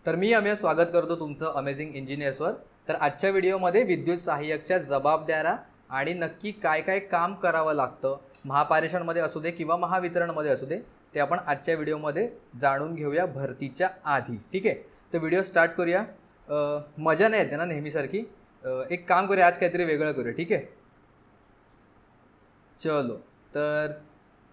तर मी अमेय स्वागत करतो तुमचं अमेझिंग इंजिनियर्सवर। तर आजच्या व्हिडिओमध्ये विद्युत सहाय्यकच्या जबाबदाऱ्या आणि नक्की काय काय काम करावं लागतं महापारेषणमध्ये असू दे किंवा महावितरणमध्ये असू दे ते आपण आजच्या व्हिडिओमध्ये जाणून घेऊया भरतीच्या आधी। ठीक आहे, तर व्हिडिओ स्टार्ट करूया। मजा नाही येते ना नेहमीसारखी, एक काम करूया, आज काहीतरी वेगळं करूया। ठीक आहे, चलो तर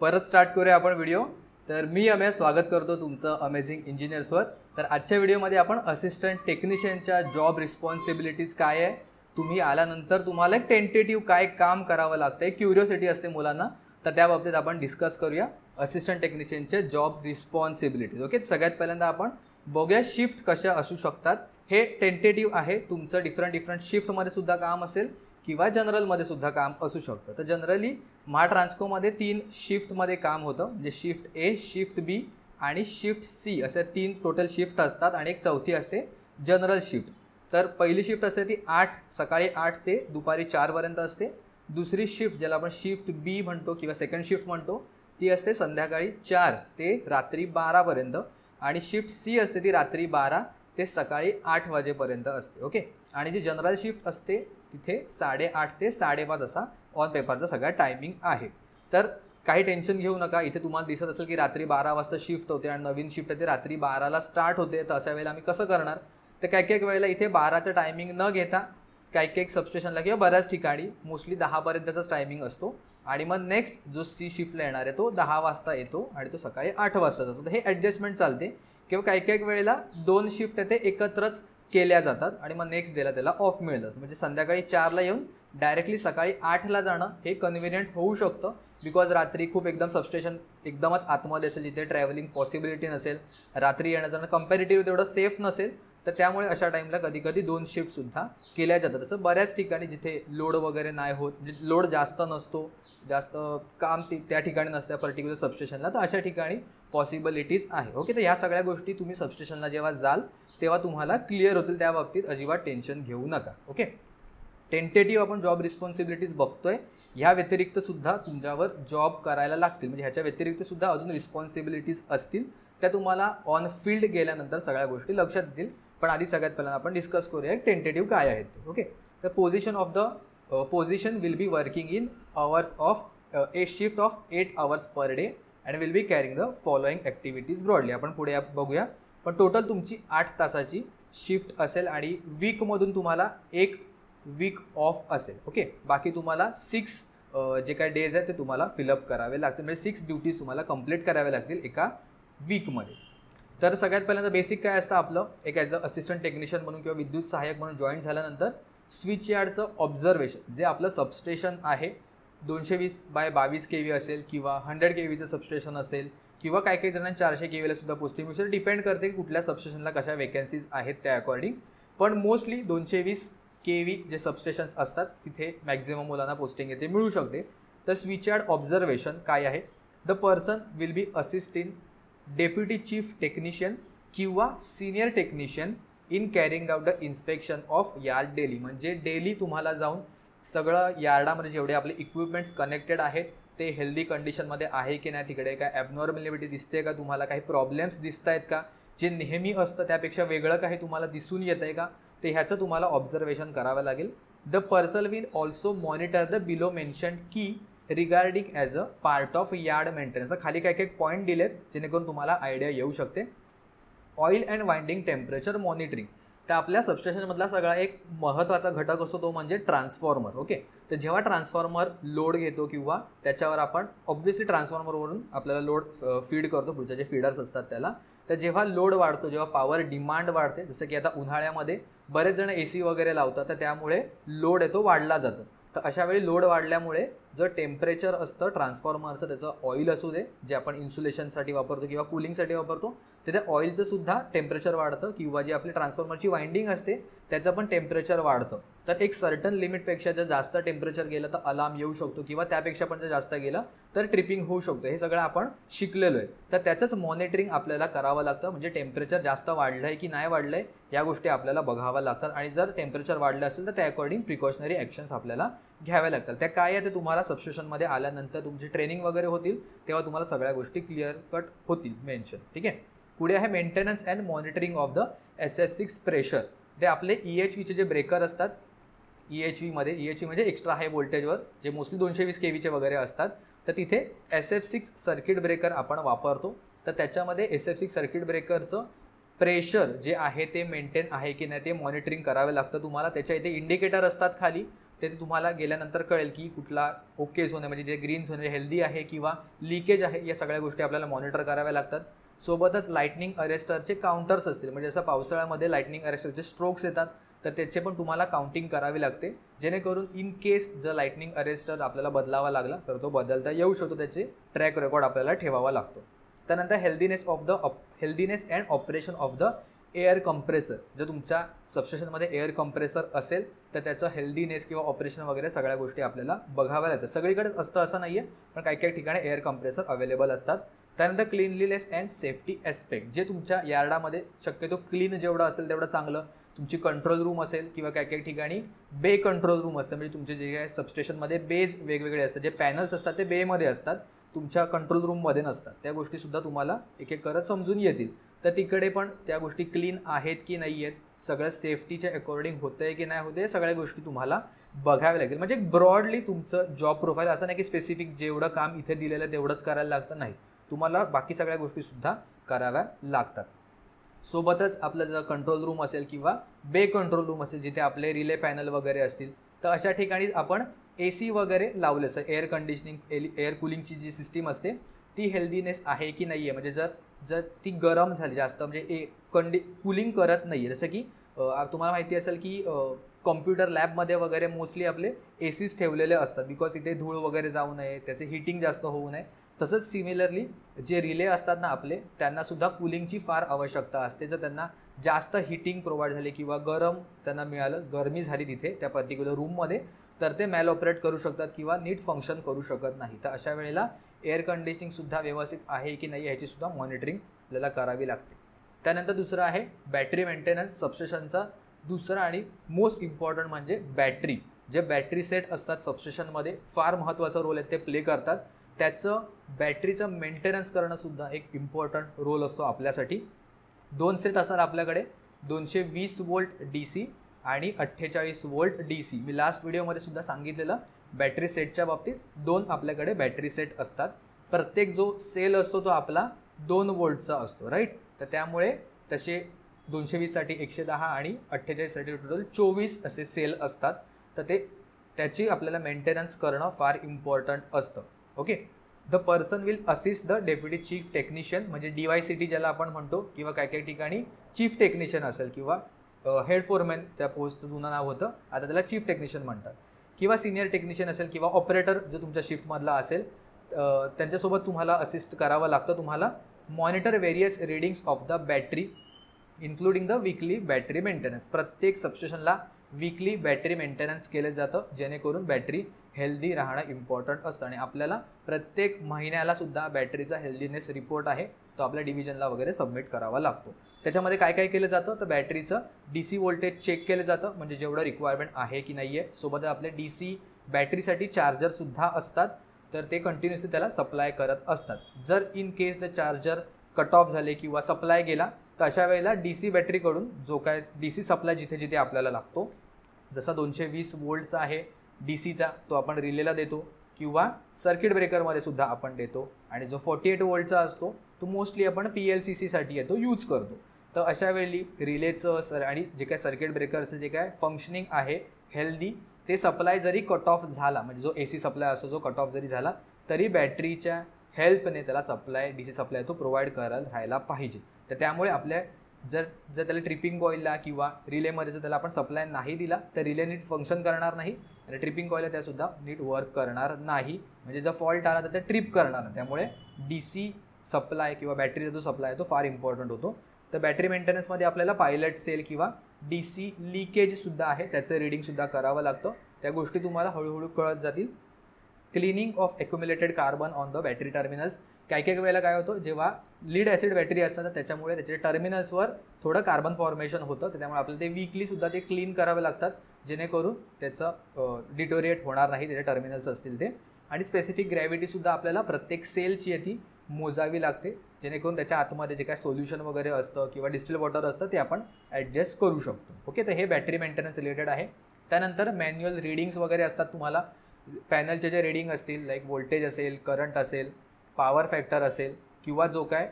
परत स्टार्ट करूया आपण व्हिडिओ। तर मी अमेय स्वागत करतो तुमचं अमेझिंग इंजिनियर्सवर। तर आजच्या व्हिडिओमध्ये आपण असिस्टंट टेक्निशियनच्या जॉब रिस्पॉन्सिबिलिटीज काय आहे, तुम्ही आल्यानंतर तुम्हाला एक टेंटेटिव्ह काय काम करावं लागतं, एक क्युरिओसिटी असते मुलांना, तर त्या बाबतीत आपण डिस्कस करूया असिस्टंट टेक्निशियनचे जॉब रिस्पॉन्सिबिलिटीज। ओके, सगळ्यात पहिल्यांदा आपण बघूया शिफ्ट कशा असू शकतात। हे टेंटेटिव्ह आहे, तुमचं डिफरंट शिफ्टमध्ये सुद्धा काम असेल किंवा जनरलमध्ये सुद्धा काम असू शकतं। तर जनरली महाट्रान्सकोमध्ये 3 शिफ्टमध्ये काम होतं, म्हणजे शिफ्ट ए, शिफ्ट बी आणि शिफ्ट सी असे 3 टोटल शिफ्ट असतात आणि एक चौथी असते जनरल शिफ्ट। तर पहिली शिफ्ट असते ती सकाळी 8 ते दुपारी 4 पर्यंत असते। दुसरी शिफ्ट ज्याला आपण शिफ्ट बी म्हणतो किंवा सेकंड शिफ्ट म्हणतो ती असते संध्याकाळी 4 ते रात्री 12 पर्यंत आणि शिफ्ट सी असते ती रात्री 12 ते सकाळी 8 वाजेपर्यंत असते। ओके, आणि जी जनरल शिफ्ट असते तिथे 8:30 ते 5:30 असा ऑन पेपरचा सगळा टायमिंग आहे। तर काही टेन्शन घेऊ नका, इथे तुम्हाला दिसत असेल की रात्री 12 वाजता शिफ्ट होते आणि नवीन शिफ्ट आहे ते रात्री 12ला स्टार्ट होते। तर अशा वेळेला आम्ही कसं करणार, तर काही वेळेला इथे 12चं टायमिंग न घेता काही सबस्टेशनला किंवा बऱ्याच ठिकाणी मोस्टली 10 पर्यंतचाच टायमिंग असतो आणि मग नेक्स्ट जो सी शिफ्टला येणार आहे तो 10 वाजता येतो आणि तो सकाळी 8 वाजता जातो। तर हे ॲडजस्टमेंट चालते किंवा काही वेळेला 2 शिफ्ट आहे ते एकत्रच केल्या जातात आणि मग नेक्स्ट डेला त्याला ऑफ मिळतं। म्हणजे संध्याकाळी 4ला येऊन डायरेक्टली सकाळी 8ला जाणं हे कन्व्हिनियंट होऊ शकतं, बिकॉज रात्री खूप एकदम सबस्टेशन एकदमच आतमध्ये असेल जिथे ट्रॅव्हलिंग पॉसिबिलिटी नसेल, रात्री येणं जाणं कंपॅरेटिव्ह तेवढं सेफ नसेल, तर त्यामुळे अशा टाईमला कधी 2 शिफ्टसुद्धा केल्या जातात। तसं बऱ्याच ठिकाणी जिथे लोड वगैरे नाही होत, म्हणजे लोड जास्त नसतो, जास्त काम त्या ठिकाणी नसतं पर्टिक्युलर सबस्टेशनला, तर अशा ठिकाणी पॉसिबिलिटीज आहे। ओके, तर ह्या सगळ्या गोष्टी तुम्ही सबस्टेशनला जेव्हा जाल तेव्हा तुम्हाला क्लिअर होतील, त्या बाबतीत अजिबात टेन्शन घेऊ नका। ओके, टेंटेटिव्ह आपण जॉब रिस्पॉन्सिबिलिटीज बघतोय, ह्या व्यतिरिक्त सुद्धा तुमच्यावर जॉब करायला लागतील, म्हणजे ह्याच्या व्यतिरिक्त सुद्धा अजून रिस्पॉन्सिबिलिटीज असतील, त्या तुम्हाला ऑन फील्ड गेल्यानंतर सगळ्या गोष्टी लक्षात येतील। पण आधी सगळ्यात पहिल्यांदा आपण डिस्कस करूया टेंटेटिव्ह काय आहेत ते। ओके, तर position will be working in hours of a shift of 8 hours per day and will be carrying the following activities broadly. आपण पुढे बघूया, पण टोटल तुमची 8 तासाची शिफ्ट असेल आणि वीकमधून तुम्हाला 1 वीक ऑफ असेल। ओके, बाकी तुम्हाला 6 जे काही डेज आहेत ते तुम्हाला फिलअप करावे लागतील, म्हणजे 6 ड्युटीज तुम्हाला कंप्लीट कराव्या लागतील एका वीकमध्ये। तर सगळ्यात पहिल्यांदा बेसिक काय असतं आपलं, एक ॲज अ असिस्टंट टेक्निशियन म्हणून किंवा विद्युत सहाय्यक म्हणून जॉईन झाल्यानंतर स्विच यार्डचं ऑब्झर्वेशन, जे आपलं सबस्टेशन आहे 220/22 kV असेल किंवा 100 kVचं सबस्टेशन असेल किंवा काही जणांना 400 kVला सुद्धा पोस्टिंग मिळू, डिपेंड करते की कुठल्या सबस्टेशनला कशा वेकन्सीज आहेत त्या अकॉर्डिंग, पण मोस्टली 220 kV जे सबस्टेशन्स असतात तिथे मॅक्झिमम मुलांना पोस्टिंग येते मिळू शकते। तर स्विच यार्ड ऑब्झर्वेशन काय आहे, the person will be assist in deputy chief technician किंवा senior technician in carrying out the inspection of yard daily, म्हणजे डेली तुम्हाला जाऊन सगळं यार्डामध्ये जेवढे आपले इक्विपमेंट्स कनेक्टेड आहेत ते हेल्दी कंडिशनमध्ये आहे की नाही, तिकडे काय ॲबनॉर्मॅलिटी दिसते का, तुम्हाला काही प्रॉब्लेम्स दिसत आहेत का, जे नेहमी असतं त्यापेक्षा वेगळं काही तुम्हाला दिसून येतं आहे का, ते ह्याचं तुम्हाला ऑब्झर्वेशन करावं लागेल। The person will also monitor the below mentioned key regarding as a part of yard maintenance. खाली काही पॉईंट दिलेत जेणेकरून तुम्हाला आयडिया येऊ शकते। Oil and winding temperature monitoring, तर आपल्या सबस्टेशनमधला सगळा एक महत्त्वाचा घटक असतो तो म्हणजे ट्रान्सफॉर्मर। ओके, तर जेव्हा ट्रान्सफॉर्मर लोड घेतो किंवा त्याच्यावर आपण ऑब्व्हियसली ट्रान्सफॉर्मरवरून आपल्याला लोड फीड करतो, पुढचे जे फीडर्स असतात त्याला, तर जेव्हा लोड वाढतो, जेव्हा पॉवर डिमांड वाढते, जसं की आता उन्हाळ्यामध्ये बरेच जण AC वगैरे लावतात, तर त्यामुळे लोड येतो वाढला जातो। तर अशा वेळी लोड वाढल्यामुळे जर टेम्परेचर असतं ट्रान्सफॉर्मरचं, त्याचं ऑइल असू दे जे आपण इन्सुलेशनसाठी वापरतो किंवा कूलिंगसाठी वापरतो, तर त्या ऑइलचं सुद्धा टेम्परेचर वाढतं किंवा जी आपली ट्रान्सफॉर्मरची वाइंडिंग असते त्याचं पण टेम्परेचर वाढतं। तर एक सर्टन लिमिटपेक्षा जर जास्त टेम्परेचर गेलं तर अलार्म येऊ शकतो किंवा त्यापेक्षा पण जर जास्त गेलं तर ट्रिपिंग होऊ शकतो। हे सगळं आपण शिकलेलो आहे, तर त्याचंच मॉनिटरिंग आपल्याला करावं लागतं, म्हणजे टेम्परेचर जास्त वाढलं आहे की नाही वाढलं आहे या गोष्टी आपल्याला बघाव्या लागतात आणि जर टेम्परेचर वाढलं असेल तर त्या अकॉर्डिंग प्रिकॉशनरी ॲक्शन्स आपल्याला घ्याव्या लागतात। त्या काय आहे ते तुम्हाला सबस्टेशनमध्ये आल्यानंतर तुमची ट्रेनिंग वगैरे होतील तेव्हा तुम्हाला सगळ्या गोष्टी क्लिअर कट होतील मेन्शन। ठीक आहे, पुढे आहे maintenance and monitoring of the SF6 pressure. ते आपले EHVचे जे ब्रेकर असतात, EHVमध्ये EHV म्हणजे एक्स्ट्रा हाय व्होल्टेजवर जे मोस्टली 220 kVचे वगैरे असतात, तर तिथे SF6 सर्किट ब्रेकर आपण वापरतो. तर त्याच्यामध्ये SF6 सर्किट ब्रेकरचं प्रेशर जे आहे ते मेंटेन आहे की नाही ते मॉनिटरिंग करावे लागतं तुम्हाला. त्याच्या इथे इंडिकेटर असतात खाली, ते तुम्हाला गेल्यानंतर कळेल की कुठला ओके झोन आहे, म्हणजे जे ग्रीन झोन आहे हेल्दी आहे किंवा लिकेज आहे, या सगळ्या गोष्टी आपल्याला मॉनिटर कराव्या लागतात. सोबतच लाइटनिंग अरेस्टरचे काउंटर्स असतील, म्हणजे जसं पावसाळ्यामध्ये लाइटनिंग अरेस्टरचे स्ट्रोक्स येतात तर त्याचे पण तुम्हाला काउंटिंग करावी लागते, जेणेकरून इन केस जर लाइटनिंग अरेस्टर आपल्याला बदलावा लागला तर तो बदलता येऊ शकतो, त्याचे ट्रॅक रेकॉर्ड आपल्याला ठेवावा लागतो. त्यानंतर healthiness and operation of the air compressor. जर तुमच्या सबस्टेशनमध्ये एअर कंप्रेसर असेल तर त्याचं हेल्दीनेस किंवा ऑपरेशन वगैरे सगळ्या गोष्टी आपल्याला बघाव्या लागतात. सगळीकडेच असतं असं नाही आहे, पण काही काही ठिकाणी एअर कंप्रेसर अवेलेबल असतात. त्यानंतर क्लीनलीनेस अँड सेफ्टी ॲस्पेक्ट, जे तुमच्या यार्डामध्ये शक्यतो क्लीन जेवढं असेल तेवढं चांगलं. तुमची कंट्रोल रूम असेल किंवा काही काही ठिकाणी बे कंट्रोल रूम असतं, म्हणजे तुमचे जे काही सबस्टेशनमध्ये बेज वेगवेगळे असतात, जे पॅनल्स असतात ते बेमध्ये असतात, तुमच्या कंट्रोल रूममध्ये नसतात. त्या गोष्टीसुद्धा तुम्हाला एक एक करत समजून येतील. तर तिकडे पण त्या गोष्टी क्लीन आहेत की नाही आहेत, सगळं सेफ्टीच्या अकॉर्डिंग होतं आहे की नाही होतं आहे, सगळ्या गोष्टी तुम्हाला बघाव्या लागतील. म्हणजे ब्रॉडली तुमचं जॉब प्रोफाईल असं नाही की स्पेसिफिक जेवढं काम इथे दिलेलं आहे तेवढंच करायला लागतं, नाही, तुम्हाला बाकी सगळ्या गोष्टीसुद्धा कराव्या लागतात. सोबतच आपलं जर कंट्रोल रूम असेल किंवा बे कंट्रोल रूम असेल जिथे आपले रिले पॅनल वगैरे असतील, तर अशा ठिकाणी आपण AC वगैरे लावले असं एअर कंडिशनिंग एअर कूलिंगची जी सिस्टीम असते ती हेल्दीनेस आहे की नाही आहे. म्हणजे जर ती गरम झाली जास्त, म्हणजे कूलिंग करत नाही आहे, जसं की तुम्हाला माहिती असेल की कॉम्प्युटर लॅबमध्ये वगैरे मोस्टली आपले ACs ठेवलेले असतात, बिकॉज इथे धूळ वगैरे जाऊ नये, त्याचे हीटिंग जास्त होऊ नये. तसंच सिमिलरली जे रिले असतात ना आपले, त्यांनासुद्धा कूलिंगची फार आवश्यकता असते. जर त्यांना जास्त हीटिंग प्रोव्हाइड झाली किंवा गरम त्यांना मिळालं, गरमी झाली तिथे त्या पर्टिक्युलर रूममध्ये, तर ते मॅल ऑपरेट करू शकतात किंवा नीट फंक्शन करू शकत नाही. तर अशा वेळेला एअर कंडिशनिंगसुद्धा व्यवस्थित आहे की नाही ह्याचीसुद्धा मॉनिटरिंग आपल्याला करावी लागते. त्यानंतर दुसरं आहे बॅटरी मेंटेनन्स. सबस्टेशनचा दुसरा आणि मोस्ट इम्पॉर्टंट म्हणजे बॅटरी. जे बॅटरी सेट असतात सबस्टेशनमध्ये फार महत्त्वाचा रोल आहे ते प्ले करतात. त्याचं बॅटरीचं मेंटेनन्स करणंसुद्धा एक इम्पॉर्टंट रोल असतो आपल्यासाठी. 2 सेट असतात आपल्याकडे, 220 वोल्ट DC आणि 48 वोल्ट DC. मी लास्ट व्हिडिओमध्ये सुद्धा सांगितलेलं बॅटरी सेटच्या बाबतीत 2 आपल्याकडे बॅटरी सेट असतात. प्रत्येक जो सेल असतो तो आपला 2 वोल्टचा असतो, राईट. तर त्यामुळे तसे 220साठी 110 आणि 48साठी टोटल 24 असे सेल असतात. तर त्याची आपल्याला मेंटेनन्स करणं फार इम्पॉर्टंट असतं. Okay. The person will assist the deputy chief technician, म्हणजे DYCT ज्याला आपण म्हणतो, किंवा काही काही ठिकाणी चीफ टेक्निशियन असेल किंवा हेड फोरमॅन त्या पोस्टचं जुनं नाव होतं, आता त्याला चीफ टेक्निशियन म्हणतात, किंवा सिनियर टेक्निशियन असेल किंवा ऑपरेटर जो तुमच्या शिफ्टमधला असेल, त्यांच्यासोबत तुम्हाला असिस्ट करावं लागतं. तुम्हाला monitor various readings of the battery including the weekly battery maintenance. प्रत्येक सबस्टेशनला वीकली बॅटरी मेंटेनन्स केलं जातं, जेणेकरून बॅटरी हेल्दी राहणं इम्पॉर्टंट असतं. आणि आपल्याला प्रत्येक महिन्याला सुद्धा बॅटरीचा हेल्दीनेस रिपोर्ट आहे तो आपल्या डिव्हिजनला वगैरे सबमिट करावा लागतो. त्याच्यामध्ये काय काय केलं जातं, तर बॅटरीचं DC वोल्टेज चेक केलं जातं, म्हणजे जेवढं रिक्वायरमेंट आहे की नाही आहे. सोबत आपले DC बॅटरीसाठी चार्जरसुद्धा असतात, तर ते कंटिन्युअसली त्याला सप्लाय करत असतात. जर in case the charger cut off झाले किंवा सप्लाय गेला, तर अशा वेळेला DC बॅटरीकडून जो काय DC सप्लाय जिथे जिथे आपल्याला लागतो, जसा 220 वोल्टचा आहे DCचा, तो आपण रिलेला देतो किंवा सर्किट ब्रेकरमध्ये सुद्धा आपण देतो. आणि जो 48 वोल्टचा असतो तो मोस्टली आपण PLCCसाठी येतो यूज करतो. तर अशा वेळी रिलेचं आणि जे काय सर्किट ब्रेकरचं जे काय फंक्शनिंग आहे हेल्दी, ते सप्लाय जरी कट ऑफ झाला, म्हणजे जो AC सप्लाय असतो जो कट ऑफ जरी झाला, तरी बॅटरीच्या हेल्पने त्याला सप्लाय DC सप्लाय तो प्रोव्हाइड करायला राहायला पाहिजे. तर त्यामुळे आपल्या जर त्याला ट्रिपिंग कॉईलला किंवा रिलेमध्ये जर त्याला आपण सप्लाय नाही दिला तर रिले नीट फंक्शन करणार नाही, आणि ट्रिपिंग कॉईलला त्यासुद्धा नीट वर्क करणार नाही. म्हणजे जर फॉल्ट आला तर ते ट्रिप करणार नाही. त्यामुळे DC सप्लाय किंवा बॅटरीचा जो सप्लाय आहे तो फार इम्पॉर्टंट होतो. तर बॅटरी मेंटेनन्समध्ये आपल्याला पायलट सेल किंवा DC लिकेजसुद्धा आहे, त्याचं रिडिंगसुद्धा करावं लागतं. त्या गोष्टी तुम्हाला हळूहळू कळत जातील. Cleaning of accumulated carbon on the battery terminals. काही काही वेळेला काय होतं, जेव्हा लीड ॲसिड बॅटरी असतात तर त्याच्यामुळे त्याच्या टर्मिनल्सवर थोडं कार्बन फॉर्मेशन होतं, तर त्यामुळे आपल्याला ते वीकलीसुद्धा ते क्लीन करावे लागतात, जेणेकरून त्याचं डिटोरिएट होणार नाही, त्याचे टर्मिनल्स असतील ते. आणि स्पेसिफिक ग्रॅव्हिटीसुद्धा आपल्याला प्रत्येक सेलची आहे ती मोजावी लागते, जेणेकरून त्याच्या आतमध्ये जे काय सोल्युशन वगैरे असतं किंवा डिस्टिल वॉटर असतं ते आपण ॲडजस्ट करू शकतो. ओके, तर हे बॅटरी मेंटेनन्स रिलेटेड आहे. त्यानंतर मॅन्युअल रीडिंग्स वगैरे असतात तुम्हाला, पॅनलचे जे रीडिंग असतील लाईक व्होल्टेज असेल, करंट असेल, पॉवर फॅक्टर असेल किंवा जो काय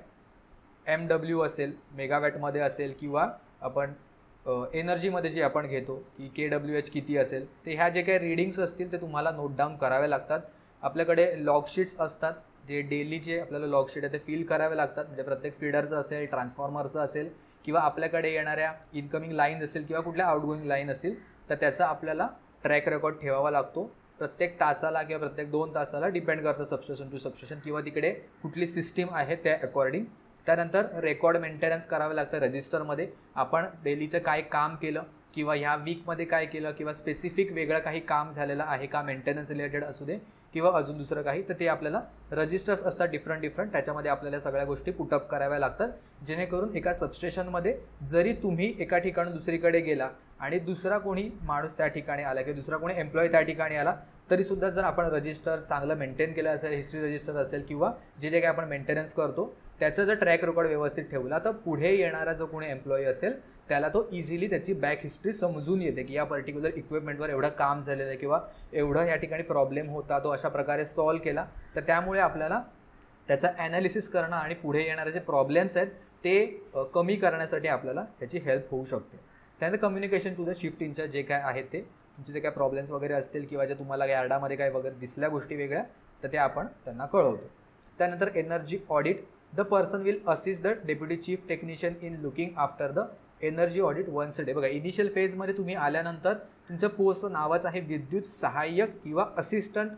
MW असेल, मेगावॅटमध्ये असेल किंवा आपण एनर्जीमध्ये जे आपण घेतो की KWH किती असेल, ते ह्या जे काही रीडिंग्स असतील ते तुम्हाला नोट डाऊन करावे लागतात. आपल्याकडे लॉगशीट्स असतात, जे डेलीचे आपल्याला लॉगशीट आहे ते फिल करावे लागतात. म्हणजे प्रत्येक फीडरचं असेल, ट्रान्सफॉर्मरचं असेल किंवा आपल्याकडे येणाऱ्या इनकमिंग लाईन असेल किंवा कुठल्या आउटगोईंग लाईन असतील तर त्याचा आपल्याला ट्रॅक रेकॉर्ड ठेवावा लागतो. प्रत्येक तासाला किंवा प्रत्येक 2 तासाला डिपेंड करतं सबस्टेशन टू सबस्टेशन किंवा तिकडे कुठली सिस्टीम आहे त्या अकॉर्डिंग. त्यानंतर रेकॉर्ड मेंटेनन्स करावं लागतं रजिस्टरमध्ये. आपण डेलीचं काय काम केलं किंवा ह्या वीकमध्ये काय केलं किंवा स्पेसिफिक वेगळं काही काम झालेलं आहे का, मेंटेनन्स रिलेटेड असू दे किंवा अजून दुसरं काही, तर ते आपल्याला रजिस्टर्स असतात डिफरंट, त्याच्यामध्ये आपल्याला सगळ्या गोष्टी पुटअप कराव्या लागतात. जेणेकरून एका सबस्टेशनमध्ये जरी तुम्ही एका ठिकाणी दुसरीकडे गेला आणि दुसरा कोणी माणूस त्या ठिकाणी आला किंवा दुसरा कोणी एम्प्लॉई त्या ठिकाणी आला तरीसुद्धा जर आपण रजिस्टर चांगलं मेंटेन केलं असेल, हिस्ट्री रजिस्टर असेल किंवा जे काही आपण मेंटेनन्स करतो त्याचं जर ट्रॅक रेकॉर्ड व्यवस्थित ठेवला तर पुढे येणारा जो कोणी एम्प्लॉई असेल त्याला तो इझिली त्याची बॅक हिस्ट्री समजून येते की या पर्टिक्युलर इक्विपमेंटवर एवढं काम झालेलं आहे किंवा एवढं या ठिकाणी प्रॉब्लेम होता, तो अशा प्रकारे सॉल्व केला. तर त्यामुळे आपल्याला त्याचा ॲनालिसिस करणं आणि पुढे येणारे जे प्रॉब्लेम्स आहेत ते कमी करण्यासाठी आपल्याला त्याची हेल्प होऊ शकते. त्यानंतर communication to the shift in-charge जे काय आहेत ते तुमचे जे काय प्रॉब्लेम्स वगैरे असतील किंवा जे तुम्हाला यार्डामध्ये काय वगैरे दिसल्या गोष्टी वेगळ्या तर ते आपण त्यांना कळवतो. त्यानंतर energy audit. The person will assist the deputy chief technician in looking after the energy audit once a day. बघा, इनिशियल फेजमध्ये तुम्ही आल्यानंतर तुमचं पोस्ट नावाचं आहे विद्युत सहाय्यक किंवा असिस्टंट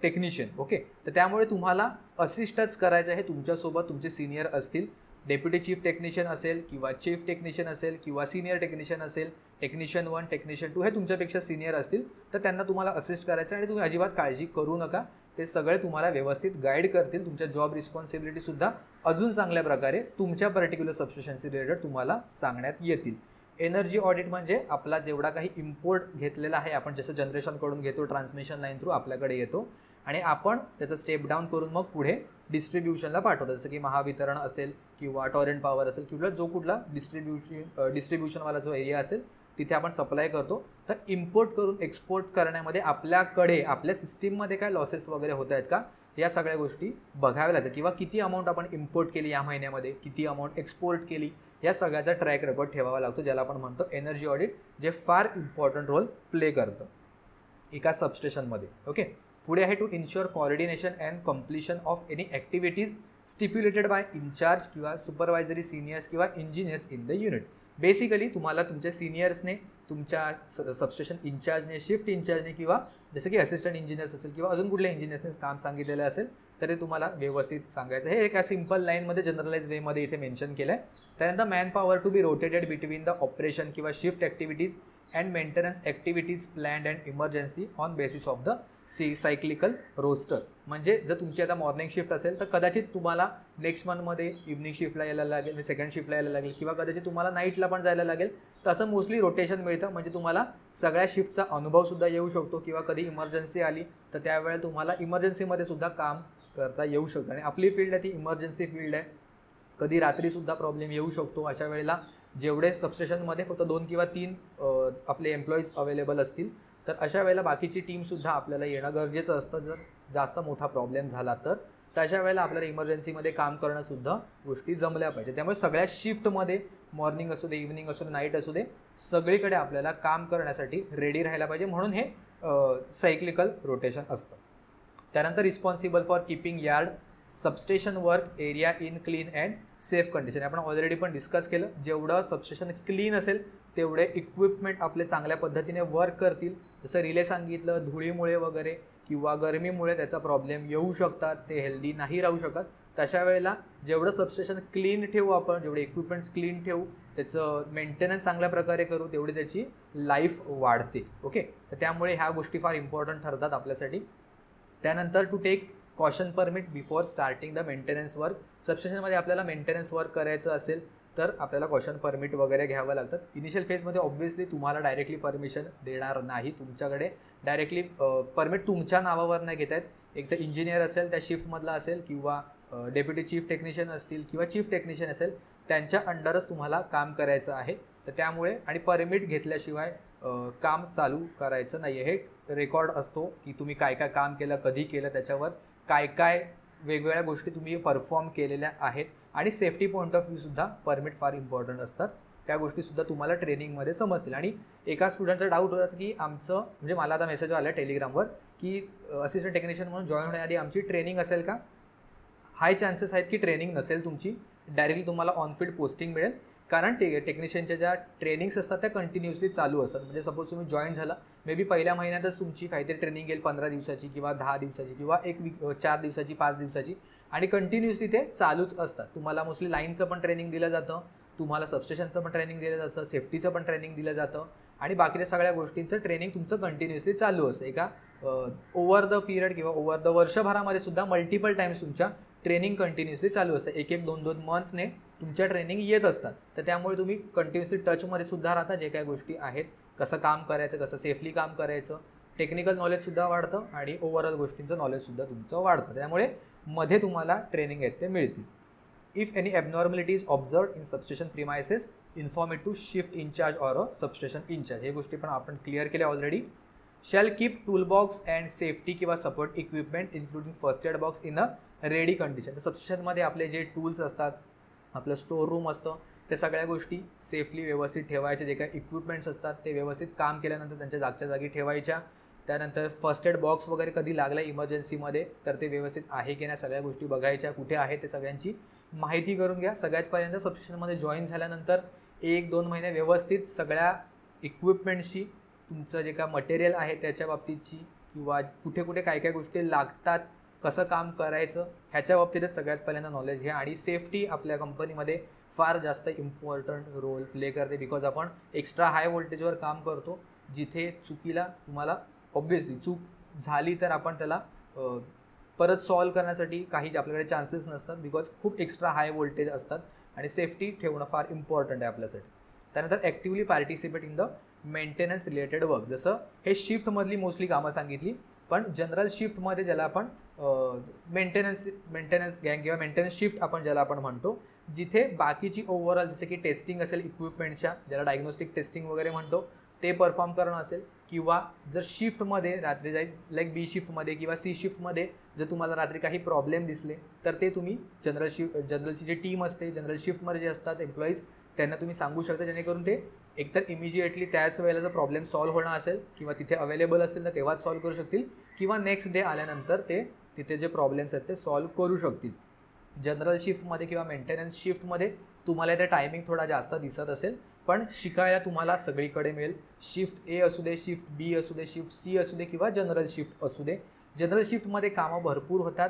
टेक्निशियन. ओके, तर त्यामुळे तुम्हाला असिस्टच करायचं आहे. तुमच्यासोबत तुमचे सिनियर असतील, डेप्युटी चीफ टेक्निशियन असेल किंवा चीफ टेक्निशियन असेल किंवा सिनियर टेक्निशियन असेल, टेक्निशियन 1, टेक्निशियन 2 हे तुमच्यापेक्षा सिनियर असतील तर त्यांना तुम्हाला असिस्ट करायचं आणि तुम्ही अजिबात काळजी करू नका. ते सगळे तुम्हाला व्यवस्थित गाईड करतील. तुमच्या जॉब रिस्पॉन्सिबिलिटीसुद्धा अजून चांगल्या प्रकारे तुमच्या पर्टिक्युलर सबस्टेशनशी रिलेटेड तुम्हाला सांगण्यात येतील. एनर्जी ऑडिट म्हणजे आपला जेवढा काही इम्पोर्ट घेतलेला आहे, आपण जसं जनरेशनकडून घेतो, ट्रान्समिशन लाईन थ्रू आपल्याकडे येतो आणि आपण त्याचं स्टेप डाऊन करून मग पुढे डिस्ट्रीब्युशनला पाठवतो. जसं की महावितरण असेल किंवा टॉरेंट पॉवर असेल किंवा जो कुठला डिस्ट्रीब्युशनवाला जो एरिया असेल तिथे आपण सप्लाय करतो. तर इम्पोर्ट करून एक्सपोर्ट करण्यामध्ये आपल्याकडे आपल्या सिस्टीममध्ये काय लॉसेस वगैरे होत आहेत का, या सगळ्या गोष्टी बघाव्या लागतात. किंवा किती अमाऊंट आपण इम्पोर्ट केली या महिन्यामध्ये, किती अमाऊंट एक्सपोर्ट केली, या सगळ्याचा ट्रॅक रेकॉर्ड ठेवावा लागतो, ज्याला आपण म्हणतो एनर्जी ऑडिट, जे फार इम्पॉर्टंट रोल प्ले करतं एका सबस्टेशनमध्ये. ओके, पुढे आहे to ensure coordination and completion of any activities stipulated by incharge किंवा सुपरवायझरी सिनियर्स किंवा engineers in the unit. Basically तुम्हाला तुमच्या सिनियर्सने, तुमच्या सबस्टेशन इन्चार्जने, शिफ्ट इन्चार्जने किंवा जसं की असिस्टंट इंजिनियर्स असेल किंवा अजून कुठल्या इंजिनियर्सने काम सांगितलेलं असेल तर ते तुम्हाला व्यवस्थित सांगायचं. हे एका सिम्पल लाईनमध्ये जनरलाइज वेमध्ये इथे मेन्शन केलं आहे. त्यानंतर manpower to be rotated between the operation किंवा shift activities and maintenance activities planned and emergency on basis of the cyclical roster. म्हणजे जर तुमची आता मॉर्निंग शिफ्ट असेल तर कदाचित तुम्हाला नेक्स्ट मंथमध्ये इव्हनिंग शिफ्टला यायला लागेल, सेकंड शिफ्टला यायला लागेल किंवा कदाचित तुम्हाला नाईटला पण जायला लागेल. तसं मोस्टली रोटेशन मिळतं, म्हणजे तुम्हाला सगळ्या शिफ्टचा अनुभवसुद्धा येऊ शकतो किंवा कधी इमर्जन्सी आली तर त्यावेळेला तुम्हाला इमर्जन्सीमध्ये सुद्धा काम करता येऊ शकतं. आणि आपली फील्ड आहे ती इमर्जन्सी फील्ड आहे. कधी रात्रीसुद्धा प्रॉब्लेम येऊ शकतो. अशा वेळेला जेवढे सबस्टेशनमध्ये फक्त 2 किंवा 3 आपले एम्प्लॉईज अवेलेबल असतील तर अशा वेळेला बाकीची टीमसुद्धा आपल्याला येणं गरजेचं असतं. जर जास्त मोठा प्रॉब्लेम झाला तर अशा वेळेला आपल्याला इमर्जन्सीमध्ये काम करणंसुद्धा गोष्टी जमल्या पाहिजे. त्यामुळे सगळ्या शिफ्टमध्ये, मॉर्निंग असू दे, इव्हनिंग असू दे, नाईट असू दे, सगळीकडे आपल्याला काम करण्यासाठी रेडी राहायला पाहिजे. म्हणून हे सायक्लिकल रोटेशन असतं. त्यानंतर responsible for keeping yard substation work area in clean and safe condition. आपण ऑलरेडी पण डिस्कस केलं, जेवढं सबस्टेशन क्लीन असेल तेवढे इक्विपमेंट आपले चांगल्या पद्धतीने वर्क करतील. जसं रिले सांगितलं, धुळीमुळे वगैरे किंवा गरमीमुळे त्याचा प्रॉब्लेम येऊ शकतात, ते हेल्दी नाही राहू शकत. तशा वेळेला जेवढं सबस्टेशन क्लीन ठेवू आपण, जेवढे इक्विपमेंट्स क्लीन ठेवू, त्याचं मेंटेनन्स चांगल्या प्रकारे करू, तेवढी त्याची लाईफ वाढते. ओके, तर त्यामुळे ह्या गोष्टी फार इम्पॉर्टंट ठरतात आपल्यासाठी. त्यानंतर to take caution permit before starting the maintenance work. सबस्टेशनमध्ये आपल्याला मेंटेनन्स वर्क करायचं असेल तर आपल्याला कॉशन परमिट वगैरे घ्यावं लागतात. इनिशियल फेजमध्ये ऑब्व्हियसली तुम्हाला डायरेक्टली परमिशन देणार नाही. तुमच्याकडे डायरेक्टली परमिट तुमच्या नावावर नाही घेत आहेत. एक तर इंजिनियर असेल, त्या शिफ्टमधला असेल किंवा डेप्युटी चीफ टेक्निशियन असतील किंवा चीफ टेक्निशियन असेल त्यांच्या अंडरच तुम्हाला काम करायचं आहे. तर त्यामुळे आणि परमिट घेतल्याशिवाय काम चालू करायचं नाही आहे. हे रेकॉर्ड असतो की तुम्ही काय काय काम केलं, कधी केलं, त्याच्यावर काय काय वेगवेगळ्या गोष्टी तुम्ही परफॉर्म केलेल्या आहेत. आणि सेफ्टी पॉईंट ऑफ व्ह्यूसुद्धा परमिट फार इम्पॉर्टंट असतात. त्या गोष्टीसुद्धा तुम्हाला ट्रेनिंगमध्ये समजतील. आणि एका स्टुडंटचा डाऊट होता की आमचं म्हणजे मला आता मेसेज आला टेलिग्रामवर की असिस्टंट टेक्निशियन म्हणून जॉईन होण्याआधी आमची ट्रेनिंग असेल का. हाय चान्सेस आहेत की ट्रेनिंग नसेल तुमची, डायरेक्टली तुम्हाला ऑन फील्ड पोस्टिंग मिळेल. कारण टेक्निशियनच्या ज्या ट्रेनिंग्स असतात त्या कंटिन्युअसली चालू असतात. म्हणजे सपोज तुम्ही जॉईन झाला, मे बी पहिल्या महिन्यातच तुमची काहीतरी ट्रेनिंग येईल 15 दिवसाची किंवा 10 दिवसाची किंवा 4 दिवसाची 5 दिवसाची आणि कंटिन्युअसली ते चालूच असतात. तुम्हाला मोस्टली लाईनचं पण ट्रेनिंग दिलं जातं, तुम्हाला सबस्टेशनचं पण ट्रेनिंग दिलं जातं, सेफ्टीचं पण ट्रेनिंग दिलं जातं आणि बाकीच्या सगळ्या गोष्टींचं ट्रेनिंग तुमचं कंटिन्युअसली चालू असतं. एका ओव्हर द पिरियड किंवा ओव्हर द वर्षभरामध्ये सुद्धा मल्टिपल टाइम्स तुमच्या ट्रेनिंग कंटिन्युअसली चालू असतं. 1-2 मंथ्सने तुमच्या ट्रेनिंग येत असतात. तर त्यामुळे तुम्ही कंटिन्युअसली टचमध्ये सुद्धा राहता. जे काही गोष्टी आहेत, कसं काम करायचं, कसं सेफली काम करायचं, टेक्निकल नॉलेजसुद्धा वाढतं आणि ओव्हरऑल गोष्टींचं नॉलेजसुद्धा तुमचं वाढतं. त्यामुळे मध्ये तुम्हाला ट्रेनिंग आहेत ते मिळतील. If any abnormality is observed in substation premises inform it to shift incharge or a substation incharge. हे गोष्टी पण आपण क्लिअर केल्या already. Shall keep toolbox and safety किंवा support equipment including first aid box in a ready condition. तर सबस्टेशनमध्ये आपले जे टूल्स असतात, आपलं स्टोर रूम असतं, त्या सगळ्या गोष्टी सेफली व्यवस्थित ठेवायच्या. जे काही इक्विपमेंट्स असतात ते व्यवस्थित काम केल्यानंतर त्यांच्या जागच्या जागी ठेवायच्या. त्यानंतर फर्स्ट एड बॉक्स वगैरे कधी लागला इमर्जन्सीमध्ये तर ते व्यवस्थित आहे की नाही सगळ्या गोष्टी बघायच्या. कुठे आहे ते सगळ्यांची माहिती करून घ्या. सगळ्यात पहिल्यांदा सबस्टेशनमध्ये जॉईन झाल्यानंतर 1-2 महिने व्यवस्थित सगळ्या इक्विपमेंट्सची, तुमचं जे काय मटेरियल आहे त्याच्या बाबतीतची किंवा कुठे कुठे काय काय गोष्टी लागतात, कसं काम करायचं ह्याच्या बाबतीतच सगळ्यात पहिल्यांदा नॉलेज घ्या. आणि सेफ्टी आपल्या कंपनीमध्ये फार जास्त इम्पॉर्टंट रोल प्ले करते. बिकॉज आपण एक्स्ट्रा हाय व्होल्टेजवर काम करतो, जिथे चुकीला तुम्हाला ऑब्व्हियसली चूक झाली तर आपण त्याला परत सॉल्व करण्यासाठी काही आपल्याकडे चान्सेस नसतात. बिकॉज खूप एक्स्ट्रा हाय व्होल्टेज असतात आणि सेफ्टी ठेवणं फार इम्पॉर्टंट आहे आपल्यासाठी. त्यानंतर actively participate in the maintenance related work. जसं हे शिफ्टमधली मोस्टली कामं सांगितली, पण जनरल शिफ्टमध्ये ज्याला आपण मेंटेनन्स गँग किंवा मेंटेनन्स शिफ्ट आपण ज्याला आपण म्हणतो, जिथे बाकीची ओव्हरऑल जसं की टेस्टिंग असेल इक्विपमेंटच्या, ज्याला डायग्नोस्टिक टेस्टिंग वगैरे म्हणतो, ते परफॉर्म करणं असेल. किंवा जर शिफ्टमध्ये रात्री जाईल लाईक बी शिफ्टमध्ये किंवा सी शिफ्टमध्ये जर तुम्हाला रात्री काही प्रॉब्लेम दिसले तर ते तुम्ही जनरलची जी टीम असते, जनरल शिफ्टमध्ये जे असतात एम्प्लॉईज, त्यांना तुम्ही सांगू शकता, जेणेकरून ते एकतर इमिजिएटली त्याच वेळेला जर प्रॉब्लेम सॉल्व्ह होणं असेल किंवा तिथे अवेलेबल असेल तर तेव्हाच सॉल्व्ह करू शकतील किंवा नेक्स्ट डे आल्यानंतर ते तिथे जे प्रॉब्लेम्स आहेत ते सॉल्व्ह करू शकतील. जनरल शिफ्टमध्ये किंवा मेंटेनन्स शिफ्टमध्ये तुम्हाला इथे टायमिंग थोडा जास्त दिसत असेल, पण शिकायला तुम्हाला सगळीकडे मिळेल. शिफ्ट ए असू दे, शिफ्ट बी असू दे, शिफ्ट सी असू दे किंवा जनरल शिफ्ट असू दे. जनरल शिफ्टमध्ये कामं भरपूर होतात,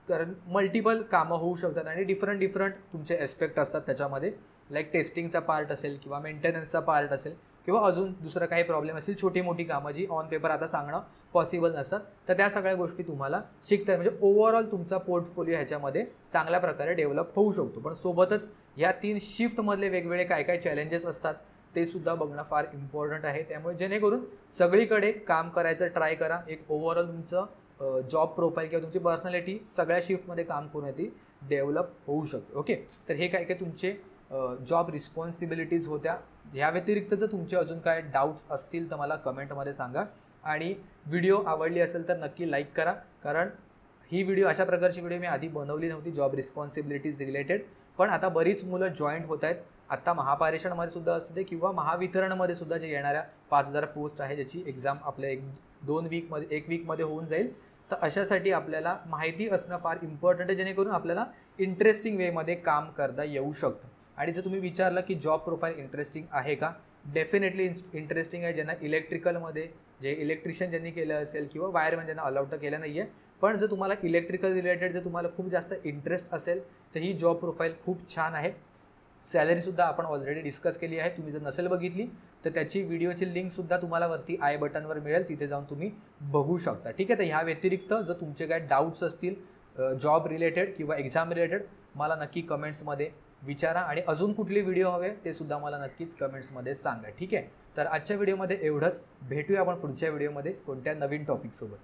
कारण मल्टिपल कामं होऊ शकतात आणि डिफरंट तुमचे एस्पेक्ट असतात त्याच्यामध्ये. लाईक टेस्टिंगचा पार्ट असेल किंवा मेंटेनन्सचा पार्ट असेल किंवा अजून दुसरं काही प्रॉब्लेम असेल, छोटी मोठी कामं जी ऑन पेपर आता सांगणं पॉसिबल नसतात, तर त्या सगळ्या गोष्टी तुम्हाला शिकता. म्हणजे ओव्हरऑल तुमचा पोर्टफोलिओ ह्याच्यामध्ये चांगल्या प्रकारे डेव्हलप होऊ शकतो. पण सोबतच ह्या 3 शिफ्टमधले वेगवेगळे काय काय चॅलेंजेस असतात ते सुद्धा बघणं फार इम्पॉर्टंट आहे. त्यामुळे जेणेकरून सगळीकडे काम करायचं ट्राय करा. एक ओव्हरऑल तुमचं जॉब प्रोफाईल किंवा तुमची पर्सनॅलिटी सगळ्या शिफ्टमध्ये काम करून ती डेव्हलप होऊ शकते. ओके, तर हे काय काय तुमचे जॉब रिस्पॉन्सिबिलिटीज होत्या. ह्या व्यतिरिक्त जर तुमचे अजून काय डाऊट्स असतील तर मला कमेंटमध्ये सांगा. आणि व्हिडिओ आवडली असेल तर नक्की लाईक करा, कारण ही व्हिडिओ अशा प्रकारची व्हिडिओ मी आधी बनवली नव्हती जॉब रिस्पॉन्सिबिलिटीज रिलेटेड. पण आता बरीच मुलं जॉईंट होत आहेत. आता महापारेषणमध्ये सुद्धा असू दे किंवा महावितरणमध्ये सुद्धा जे येणाऱ्या 5000 पोस्ट आहे, ज्याची एक्झाम आपल्या 1 वीकमध्ये होऊन जाईल. तर अशासाठी आपल्याला माहिती असणं फार इम्पॉर्टंट आहे, जेणेकरून आपल्याला इंटरेस्टिंग वेमध्ये काम करता येऊ शकतं. आणि जर तुम्ही विचारलं की जॉब प्रोफाईल इंटरेस्टिंग आहे का, डेफिनेटली इंटरेस्टिंग आहे. ज्यांना इलेक्ट्रिकलमध्ये जे इलेक्ट्रिशियन ज्यांनी केलं असेल किंवा वायरमॅन ज्यांना अलाउड केलं नाही आहे, पण जर तुम्हाला इलेक्ट्रिकल रिलेटेड जर तुम्हाला खूप जास्त इंटरेस्ट असेल तर ही जॉब प्रोफाईल खूप छान आहे. सॅलरीसुद्धा आपण ऑलरेडी डिस्कस केली आहे. तुम्ही जर नसेल बघितली तर त्याची व्हिडिओची लिंकसुद्धा तुम्हाला वरती आय बटनवर मिळेल, तिथे जाऊन तुम्ही बघू शकता. ठीक आहे, तर ह्या व्यतिरिक्त जर तुमचे काय डाऊट्स असतील जॉब रिलेटेड किंवा एक्झाम रिलेटेड, मला नक्की कमेंट्समध्ये विचारा. आणि अजून कुठली व्हिडिओ हवे ते सुद्धा मला नक्कीच कमेंट्समध्ये सांगा. ठीक आहे, तर आजच्या व्हिडिओमध्ये एवढंच. भेटूया आपण पुढच्या व्हिडिओमध्ये कोणत्या नवीन टॉपिकसोबत.